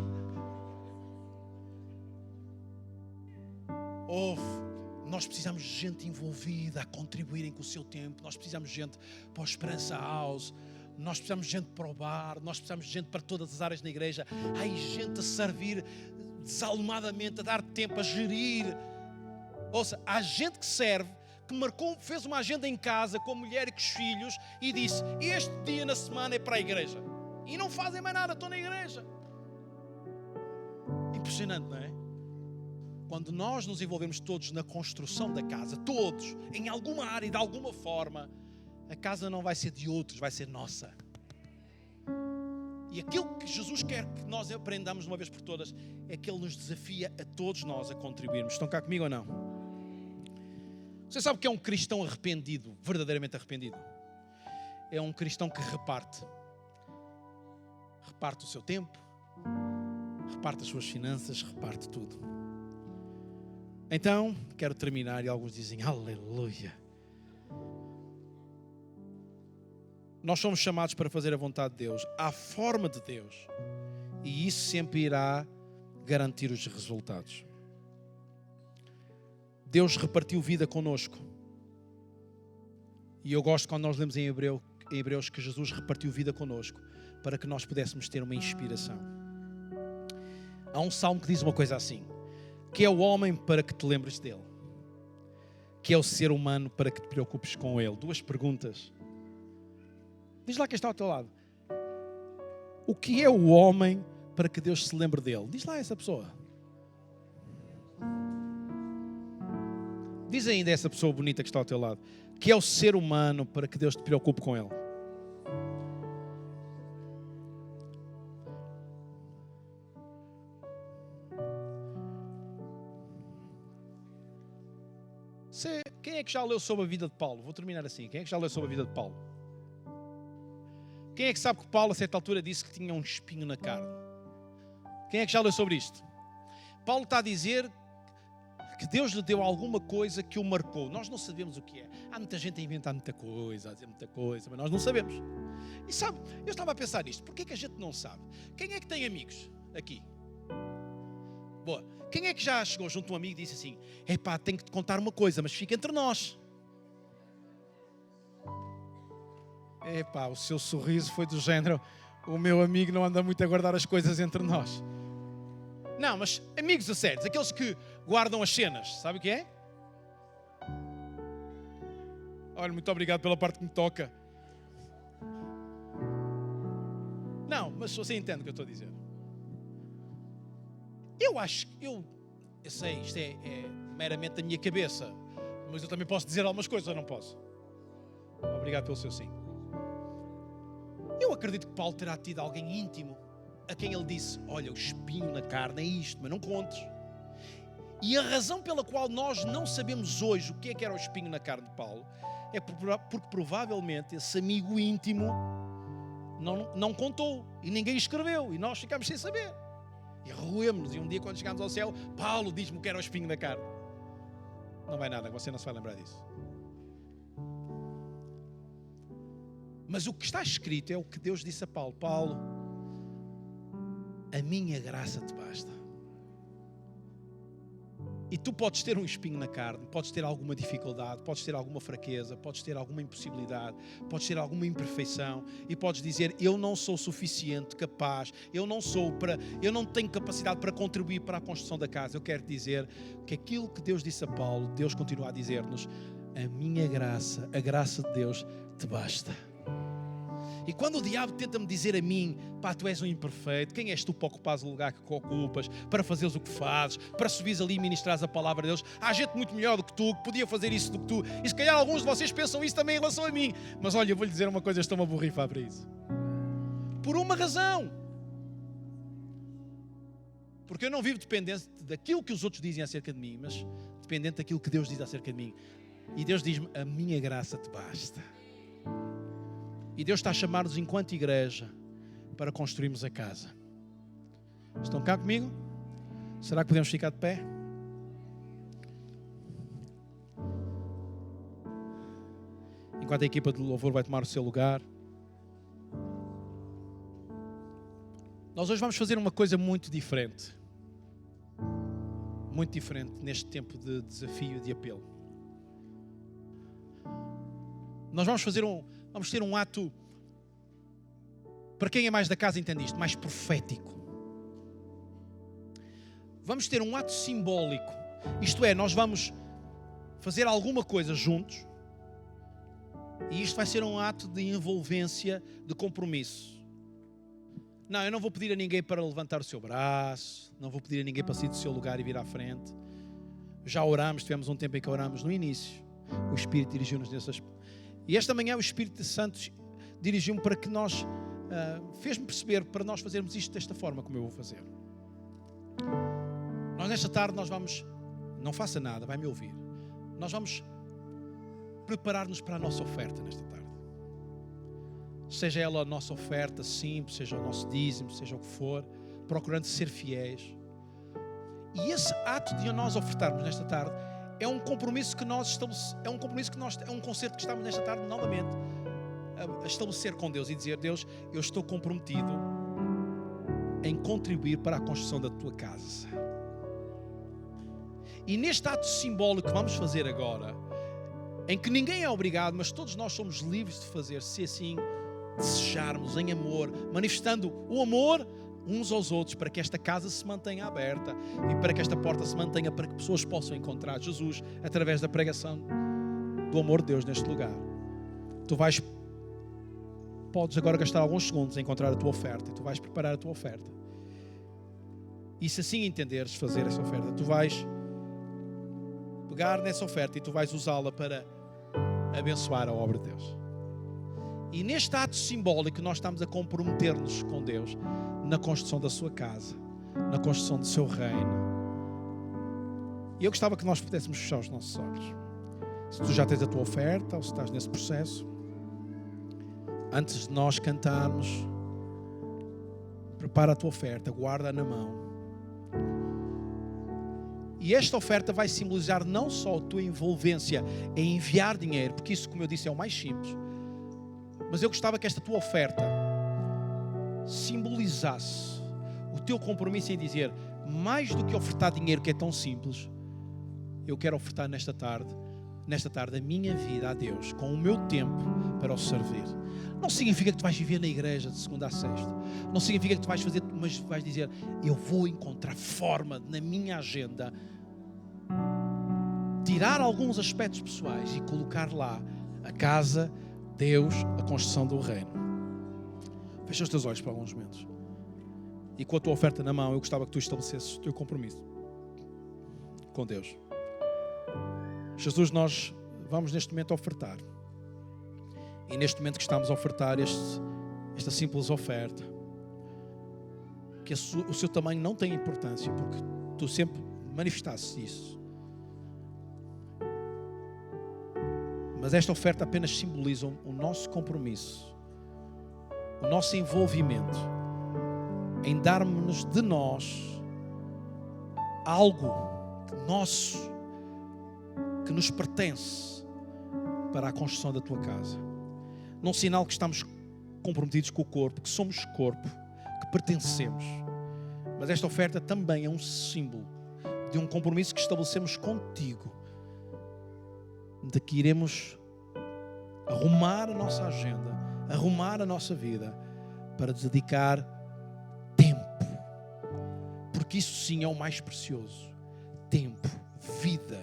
Nós precisamos de gente envolvida a contribuírem com o seu tempo, nós precisamos de gente para o Esperança House, nós precisamos de gente para o bar, nós precisamos de gente para todas as áreas da igreja. Há gente a servir desalmadamente, a dar tempo, a gerir. Ouça, há gente que serve, que fez uma agenda em casa com a mulher e com os filhos e disse, este dia na semana é para a igreja. E não fazem mais nada, estão na igreja. Impressionante, não é? Quando nós nos envolvemos todos na construção da casa, todos, em alguma área e de alguma forma, a casa não vai ser de outros, vai ser nossa. E aquilo que Jesus quer que nós aprendamos de uma vez por todas é que Ele nos desafia a todos nós a contribuirmos. Estão cá comigo ou não? Você sabe o que é um cristão arrependido, verdadeiramente arrependido? É um cristão que reparte. Reparte o seu tempo, reparte as suas finanças, reparte tudo. Então, quero terminar e alguns dizem, aleluia. Nós somos chamados para fazer a vontade de Deus, à forma de Deus. E isso sempre irá garantir os resultados. Deus repartiu vida conosco. E eu gosto quando nós lemos em Hebreus que Jesus repartiu vida conosco para que nós pudéssemos ter uma inspiração. Há um salmo que diz uma coisa assim: que é o homem para que te lembres dele? Que é o ser humano para que te preocupes com ele? Duas perguntas. Diz lá quem está ao teu lado. O que é o homem para que Deus se lembre dele? Diz lá essa pessoa. Diz ainda essa pessoa bonita que está ao teu lado. Que é o ser humano para que Deus te preocupe com ele? Quem é que já leu sobre a vida de Paulo? Vou terminar assim. Quem é que já leu sobre a vida de Paulo? Quem é que sabe que Paulo a certa altura disse que tinha um espinho na carne? Quem é que já leu sobre isto? Paulo está a dizer que Deus lhe deu alguma coisa que o marcou. Nós não sabemos o que é. Há muita gente a inventar muita coisa, a dizer muita coisa, mas nós não sabemos. E sabe, eu estava a pensar nisto. Porquê que a gente não sabe? Quem é que tem amigos aqui? Boa. Quem é que já chegou junto a um amigo e disse assim: epá, tenho que te contar uma coisa, mas fica entre nós. Epá, o seu sorriso foi do género: o meu amigo não anda muito a guardar as coisas entre nós. Não, mas amigos a sérios, aqueles que guardam as cenas, sabe o que é? Olha, muito obrigado pela parte que me toca. Não, mas você entende o que eu estou a dizer. Eu acho, eu sei, isto é meramente da minha cabeça, mas eu também posso dizer algumas coisas, ou não posso? Obrigado pelo seu sim. Eu acredito que Paulo terá tido alguém íntimo a quem ele disse: olha, o espinho na carne é isto, mas não contes. E a razão pela qual nós não sabemos hoje o que era o espinho na carne de Paulo é porque provavelmente esse amigo íntimo não contou e ninguém escreveu e nós ficámos sem saber. E roemos-nos, e um dia quando chegámos ao céu, Paulo diz-me o que era o espinho na carne. Não vai nada, você não se vai lembrar disso. Mas o que está escrito é o que Deus disse a Paulo: Paulo, a minha graça te basta. E tu podes ter um espinho na carne, podes ter alguma dificuldade, podes ter alguma fraqueza, podes ter alguma impossibilidade, podes ter alguma imperfeição e podes dizer: eu não sou suficiente, capaz, eu não tenho capacidade para contribuir para a construção da casa. Eu quero dizer que aquilo que Deus disse a Paulo, Deus continua a dizer-nos: a minha graça, a graça de Deus te basta. E quando o diabo tenta-me dizer a mim: pá, tu és um imperfeito, quem és tu para ocupares o lugar que ocupas, para fazeres o que fazes, para subires ali e ministrares a palavra de Deus? Há gente muito melhor do que tu, que podia fazer isso do que tu. E se calhar alguns de vocês pensam isso também em relação a mim. Mas olha, eu vou-lhe dizer uma coisa, eu estou-me a borrifar para isso. Por uma razão. Porque eu não vivo dependente daquilo que os outros dizem acerca de mim, mas dependente daquilo que Deus diz acerca de mim. E Deus diz-me: a minha graça te basta. E Deus está a chamar-nos enquanto igreja para construirmos a casa. Estão cá comigo? Será que podemos ficar de pé? Enquanto a equipa de louvor vai tomar o seu lugar. Nós hoje vamos fazer uma coisa muito diferente. Muito diferente neste tempo de desafio e de apelo. Nós vamos ter um ato, para quem é mais da casa entende isto, mais profético. Vamos ter um ato simbólico. Isto é, nós vamos fazer alguma coisa juntos. E isto vai ser um ato de envolvência, de compromisso. Não, eu não vou pedir a ninguém para levantar o seu braço. Não vou pedir a ninguém para sair do seu lugar e vir à frente. Já oramos, tivemos um tempo em que oramos no início. O Espírito dirigiu-nos nessas... E esta manhã o Espírito Santo dirigiu-me para que nós... fez-me perceber para nós fazermos isto desta forma como eu vou fazer. Nós nesta tarde nós vamos... Não faça nada, vai-me ouvir. Nós vamos preparar-nos para a nossa oferta nesta tarde. Seja ela a nossa oferta simples, seja o nosso dízimo, seja o que for, procurando ser fiéis. E esse ato de nós ofertarmos nesta tarde é um compromisso que nós estamos, é um concerto que estamos nesta tarde novamente a estabelecer com Deus e dizer: Deus, eu estou comprometido em contribuir para a construção da tua casa. E neste ato simbólico que vamos fazer agora, em que ninguém é obrigado, mas todos nós somos livres de fazer, se assim desejarmos, em amor, manifestando o amor uns aos outros, para que esta casa se mantenha aberta e para que esta porta se mantenha, para que pessoas possam encontrar Jesus através da pregação do amor de Deus neste lugar. Podes agora gastar alguns segundos a encontrar a tua oferta e tu vais preparar a tua oferta. E se assim entenderes fazer essa oferta, tu vais pegar nessa oferta e tu vais usá-la para abençoar a obra de Deus. E neste ato simbólico nós estamos a comprometer-nos com Deus na construção da sua casa, na construção do seu reino. E eu gostava que nós pudéssemos fechar os nossos olhos. Se tu já tens a tua oferta ou se estás nesse processo, antes de nós cantarmos, prepara a tua oferta, guarda-a na mão. E esta oferta vai simbolizar não só a tua envolvência em enviar dinheiro, porque isso, como eu disse, é o mais simples, mas eu gostava que esta tua oferta simbolizasse o teu compromisso em dizer, mais do que ofertar dinheiro, que é tão simples, eu quero ofertar nesta tarde a minha vida a Deus, com o meu tempo para o servir. Não significa que tu vais viver na igreja de segunda a sexta. Não significa que tu vais fazer, mas vais dizer, eu vou encontrar forma na minha agenda, tirar alguns aspectos pessoais e colocar lá a casa, Deus, a construção do reino. Fecha os teus olhos por alguns momentos. E com a tua oferta na mão, eu gostava que tu estabelecesses o teu compromisso com Deus. Jesus, nós vamos neste momento ofertar. E neste momento que estamos a ofertar esta simples oferta, que o seu tamanho não tem importância, porque tu sempre manifestaste isso. Mas esta oferta apenas simboliza o nosso compromisso, o nosso envolvimento em darmos de nós algo nosso, que nos pertence, para a construção da tua casa. Num sinal que estamos comprometidos com o corpo, que somos corpo, que pertencemos. Mas esta oferta também é um símbolo de um compromisso que estabelecemos contigo, de que iremos arrumar a nossa agenda, arrumar a nossa vida, para dedicar tempo. Porque isso sim é o mais precioso. Tempo, vida,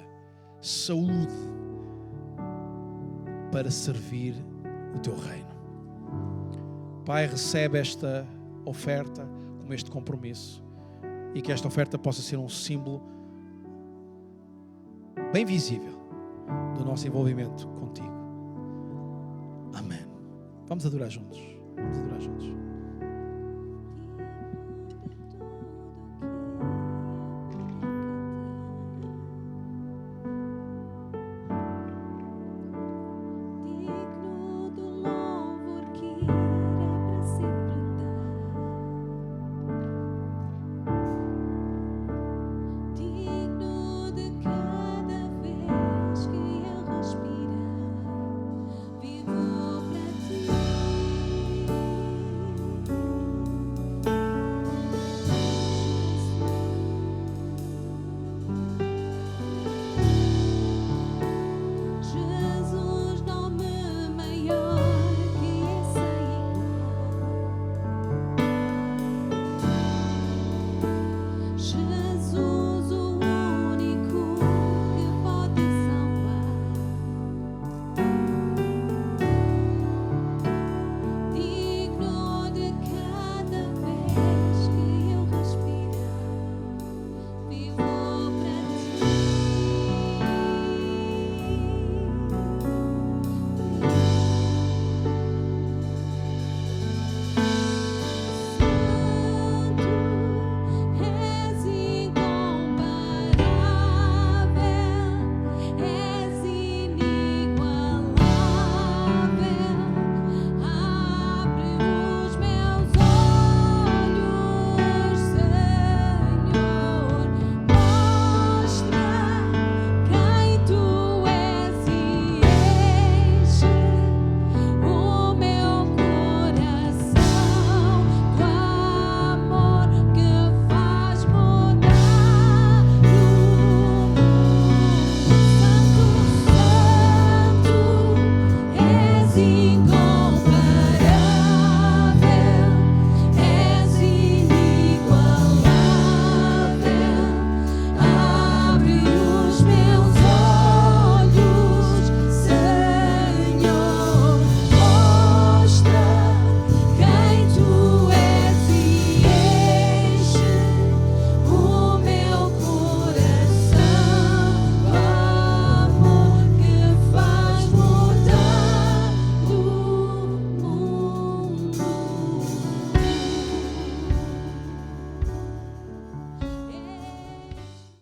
saúde, para servir o teu reino. Pai, recebe esta oferta como este compromisso, e que esta oferta possa ser um símbolo bem visível do nosso envolvimento contigo. Amém. Vamos adorar juntos. Vamos adorar juntos.